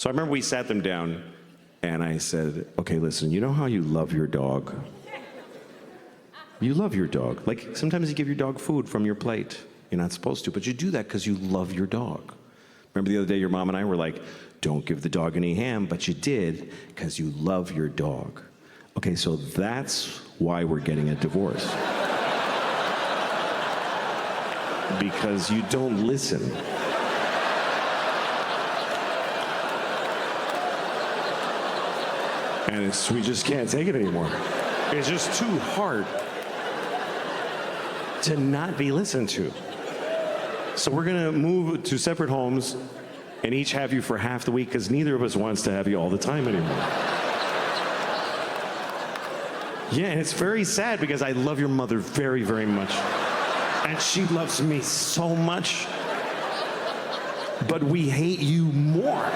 So I remember we sat them down, and I said, okay, listen, you know how you love your dog? You love your dog. Like, sometimes you give your dog food from your plate. You're not supposed to, but you do that because you love your dog. Remember the other day your mom and I were like, don't give the dog any ham, but you did because you love your dog. Okay, so that's why we're getting a divorce. Because you don't listen. And we just can't take it anymore. It's just too hard to not be listened to. So we're gonna move to separate homes and each have you for half the week because neither of us wants to have you all the time anymore. Yeah, and it's very sad because I love your mother very, very much. And she loves me so much. But we hate you more.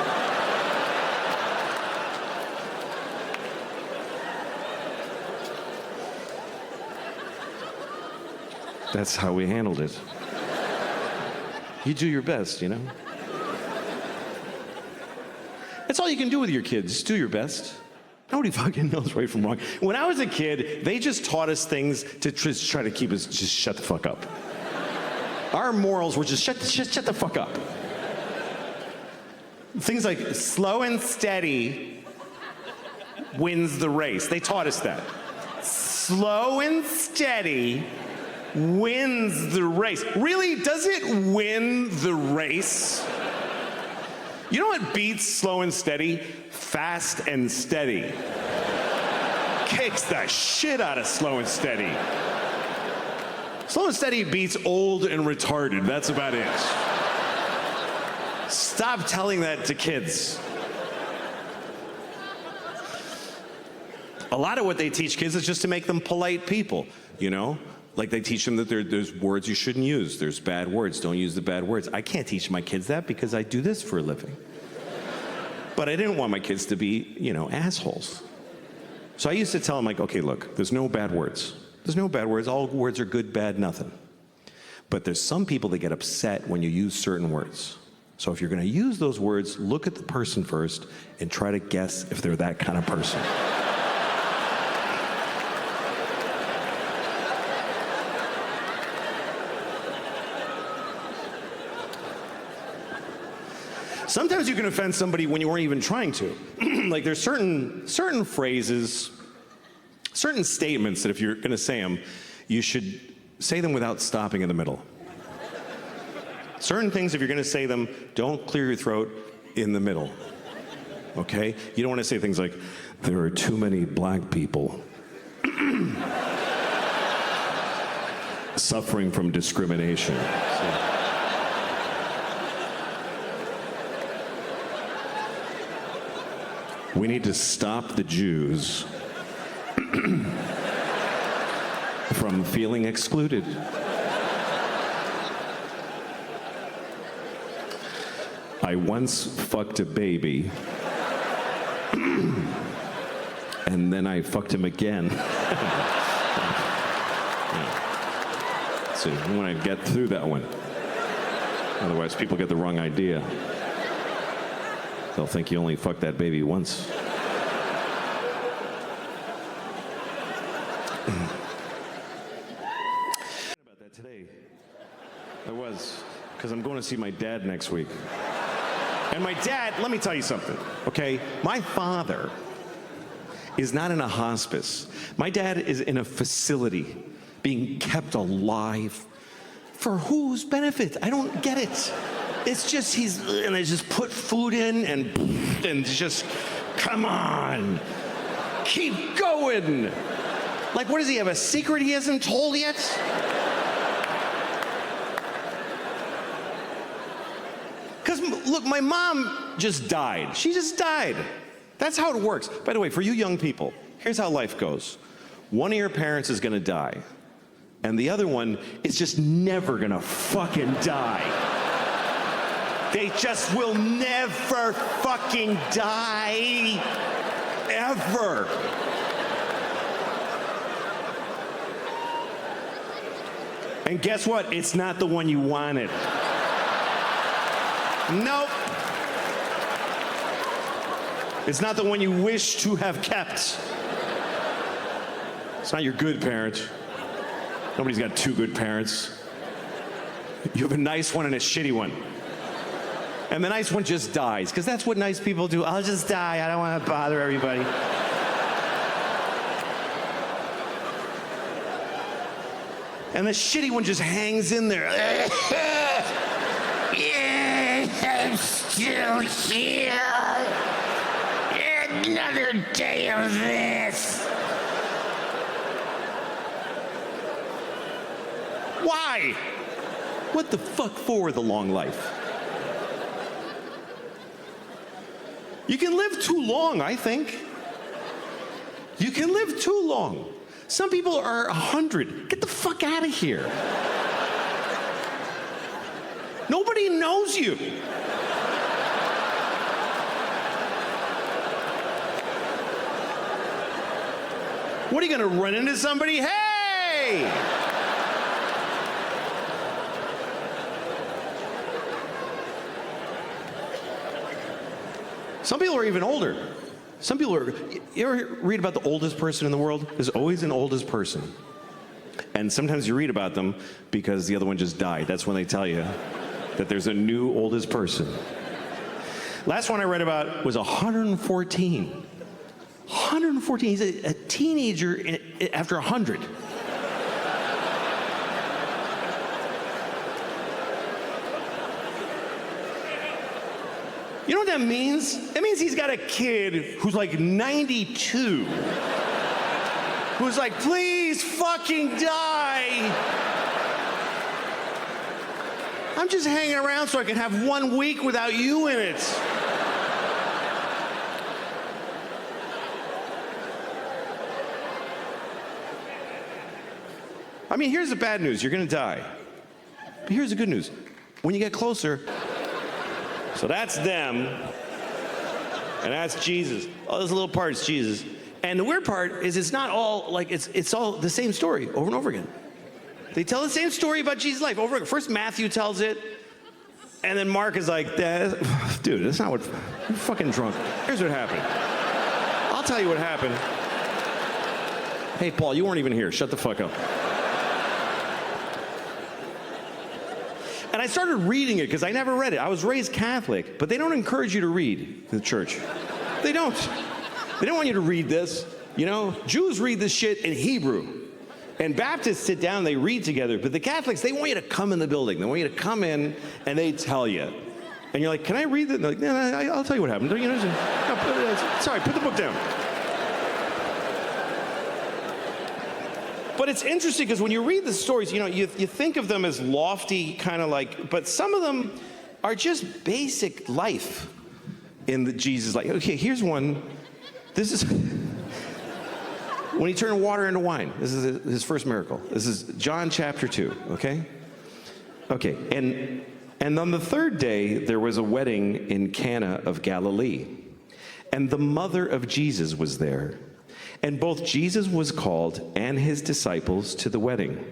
That's how we handled it. You do your best, you know? That's all you can do with your kids, do your best. Nobody fucking knows right from wrong. When I was a kid, they just taught us things to try to keep us just shut the fuck up. Our morals were just shut the fuck up. Things like slow and steady wins the race. They taught us that. Slow and steady wins the race. Really? Does it win the race? You know what beats slow and steady? Fast and steady. Kicks the shit out of slow and steady. Slow and steady beats old and retarded. That's about it. Stop telling that to kids. A lot of what they teach kids is just to make them polite people, you know? Like they teach them that there's words you shouldn't use. There's bad words. Don't use the bad words. I can't teach my kids that because I do this for a living. But I didn't want my kids to be, you know, assholes. So I used to tell them, like, okay, look, there's no bad words. There's no bad words. All words are good, bad, nothing. But there's some people that get upset when you use certain words. So if you're going to use those words, look at the person first and try to guess if they're that kind of person. Sometimes you can offend somebody when you weren't even trying to. Like there's certain phrases, certain statements that if you're gonna say them, you should say them without stopping in the middle. Certain things, if you're gonna say them, don't clear your throat in the middle, okay? You don't wanna say things like, there are too many black people suffering from discrimination. So, we need to stop the Jews from feeling excluded. I once fucked a baby, and then I fucked him again. So you want to get through that one. Otherwise, people get the wrong idea. They'll think you only fucked that baby once. About that today. I was, because I'm going to see my dad next week. And my dad, let me tell you something, okay? My father is not in a hospice. My dad is in a facility being kept alive. For whose benefit? I don't get it. It's just and they just put food in and just, come on, keep going. Like, what does he have, a secret he hasn't told yet? Because, look, my mom just died. She just died. That's how it works. By the way, for you young people, here's how life goes. One of your parents is gonna die, and the other one is just never gonna fucking die. They just will never fucking die, ever. And guess what? It's not the one you wanted. Nope. It's not the one you wish to have kept. It's not your good parent. Nobody's got two good parents. You have a nice one and a shitty one. And the nice one just dies, because that's what nice people do. I'll just die. I don't want to bother everybody. And the shitty one just hangs in there. Yeah, I'm still here. Another day of this. Why? What the fuck for the long life? You can live too long, I think. You can live too long. Some people are 100. Get the fuck out of here. Nobody knows you. What are you gonna run into somebody? Hey! Some people are even older. Some people are, you ever read about the oldest person in the world? There's always an oldest person. And sometimes you read about them because the other one just died. That's when they tell you that there's a new oldest person. Last one I read about was 114. 114, he's a teenager after 100. You know what that means? It means he's got a kid who's like 92. Who's like, please fucking die. I'm just hanging around so I can have 1 week without you in it. I mean, here's the bad news. You're gonna die. But here's the good news. When you get closer, so that's them, and that's Jesus. Oh, this little part's Jesus. And the weird part is it's not all, like, it's all the same story over and over again. They tell the same story about Jesus' life over again. First Matthew tells it, and then Mark is like, dude, that's not what, you're fucking drunk. Here's what happened. I'll tell you what happened. Hey, Paul, you weren't even here. Shut the fuck up. And I started reading it because I never read it. I was raised Catholic, but they don't encourage you to read in the church. They don't. They don't want you to read this. You know, Jews read this shit in Hebrew. And Baptists sit down, they read together. But the Catholics, they want you to come in the building. They want you to come in and they tell you. And you're like, can I read it? And they're like, no, I'll tell you what happened. You know, sorry, put the book down. But it's interesting because when you read the stories, you know, you think of them as lofty, kind of like, but some of them are just basic life in the Jesus life. Okay, here's one. This is when he turned water into wine. This is his first miracle. This is John chapter 2, okay? Okay, and on the third day, there was a wedding in Cana of Galilee, and the mother of Jesus was there. And both Jesus was called and his disciples to the wedding.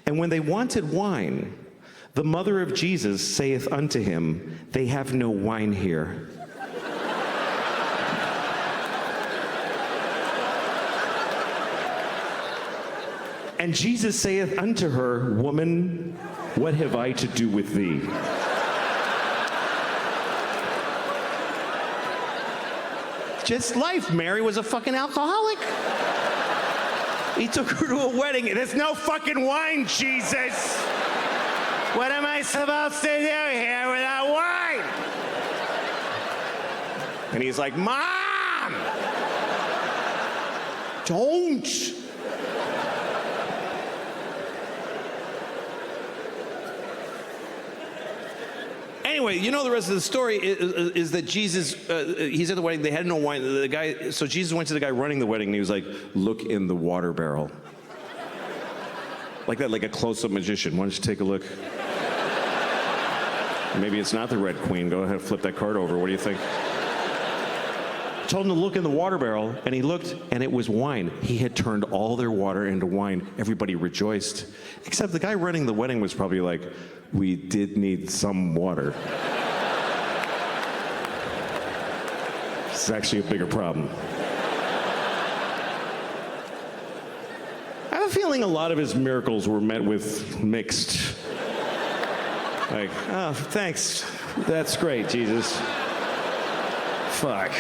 And when they wanted wine, the mother of Jesus saith unto him, they have no wine here. And Jesus saith unto her, woman, what have I to do with thee? Just life. Mary was a fucking alcoholic. He took her to a wedding. There's no fucking wine, Jesus. What am I supposed to do here without wine? And he's like, Mom! Don't. Anyway, you know the rest of the story is that Jesus, he's at the wedding, they had no wine. So Jesus went to the guy running the wedding and he was like, look in the water barrel. Like that, like a close-up magician. Why don't you take a look? Maybe it's not the Red Queen. Go ahead, flip that card over. What do you think? Told him to look in the water barrel, and he looked, and it was wine. He had turned all their water into wine. Everybody rejoiced. Except the guy running the wedding was probably like, we did need some water. It's actually a bigger problem. I have a feeling a lot of his miracles were met with mixed. Like, oh, thanks. That's great, Jesus. Fuck.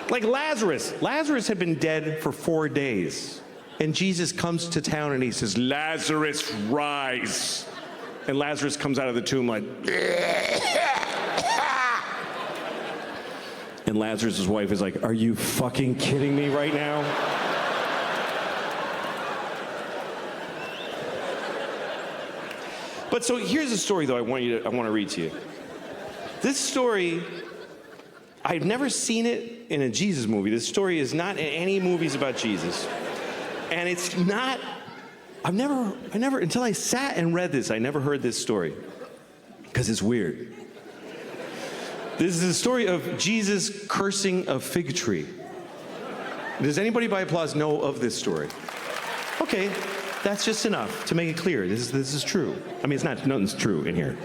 Like Lazarus. Lazarus had been dead for 4 days. And Jesus comes to town and he says, Lazarus, rise. And Lazarus comes out of the tomb like, and Lazarus' wife is like, are you fucking kidding me right now? But so here's a story, though, I want to read to you. This story, I've never seen it in a Jesus movie. This story is not in any movies about Jesus. And it's not, I never, until I sat and read this, I never heard this story. Because it's weird. This is the story of Jesus cursing a fig tree. Does anybody by applause know of this story? Okay, that's just enough to make it clear. This is true. I mean, nothing's true in here.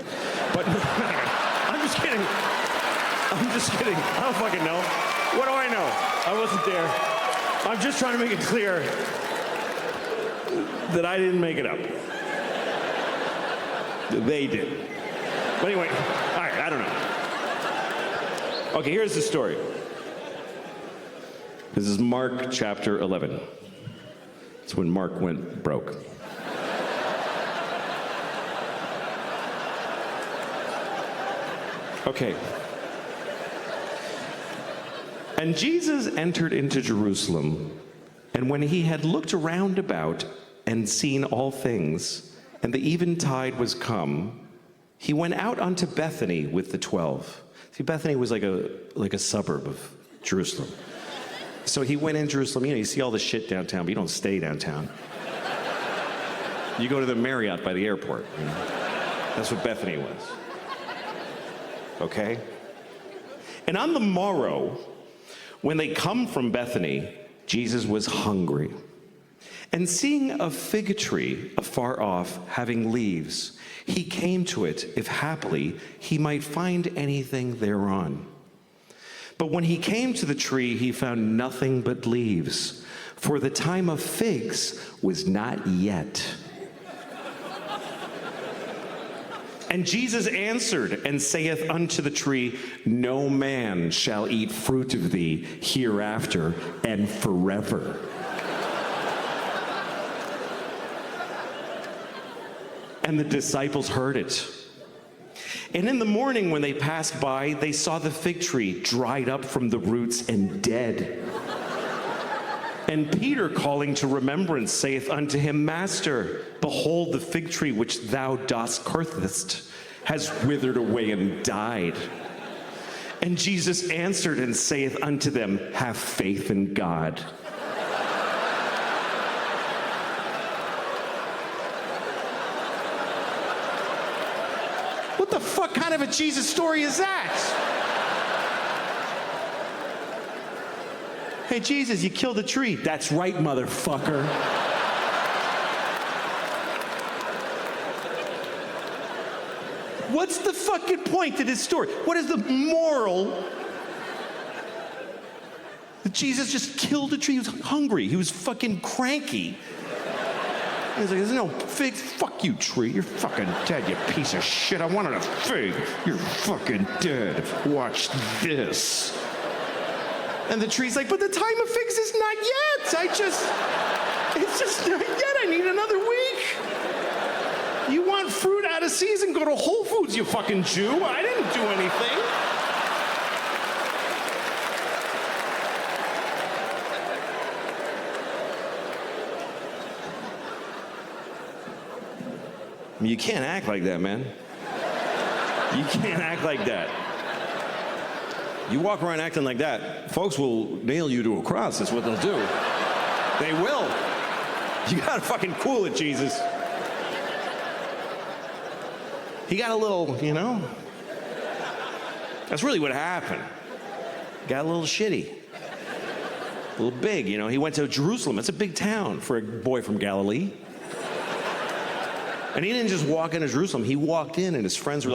But I'm just kidding. I don't fucking know. What do I know? I wasn't there. I'm just trying to make it clear that I didn't make it up. They did. But anyway, all right, I don't know. Okay, here's the story. This is Mark chapter 11. It's when Mark went broke. Okay. And Jesus entered into Jerusalem, and when he had looked around about and seen all things, and the eventide was come, he went out unto Bethany with the 12. See, Bethany was like a suburb of Jerusalem. So he went in Jerusalem. You know, you see all the shit downtown, but you don't stay downtown. You go to the Marriott by the airport. You know? That's what Bethany was. Okay? And on the morrow, when they come from Bethany, Jesus was hungry. And seeing a fig tree afar off, having leaves, he came to it, if haply he might find anything thereon. But when he came to the tree, he found nothing but leaves, for the time of figs was not yet. And Jesus answered and saith unto the tree, no man shall eat fruit of thee hereafter and forever. And the disciples heard it. And in the morning when they passed by, they saw the fig tree dried up from the roots and dead. And Peter, calling to remembrance, saith unto him, Master, behold, the fig tree which thou dost cursest has withered away and died. And Jesus answered and saith unto them, have faith in God. What the fuck kind of a Jesus story is that? Hey, Jesus, you killed a tree. That's right, motherfucker. What's the fucking point to this story? What is the moral? That Jesus just killed a tree. He was hungry. He was fucking cranky. He was like, there's no figs. Fuck you, tree. You're fucking dead, you piece of shit. I wanted a fig. You're fucking dead. Watch this. And the tree's like, but the time of figs is not yet. It's just not yet. I need another week. You want fruit out of season? Go to Whole Foods, you fucking Jew. I didn't do anything. I mean, you can't act like that, man. You can't act like that. You walk around acting like that, folks will nail you to a cross. That's what they'll do. They will. You gotta fucking cool it, Jesus. He got a little, you know. That's really what happened. Got a little shitty. A little big, you know. He went to Jerusalem. That's a big town for a boy from Galilee. And he didn't just walk into Jerusalem. He walked in and his friends were like,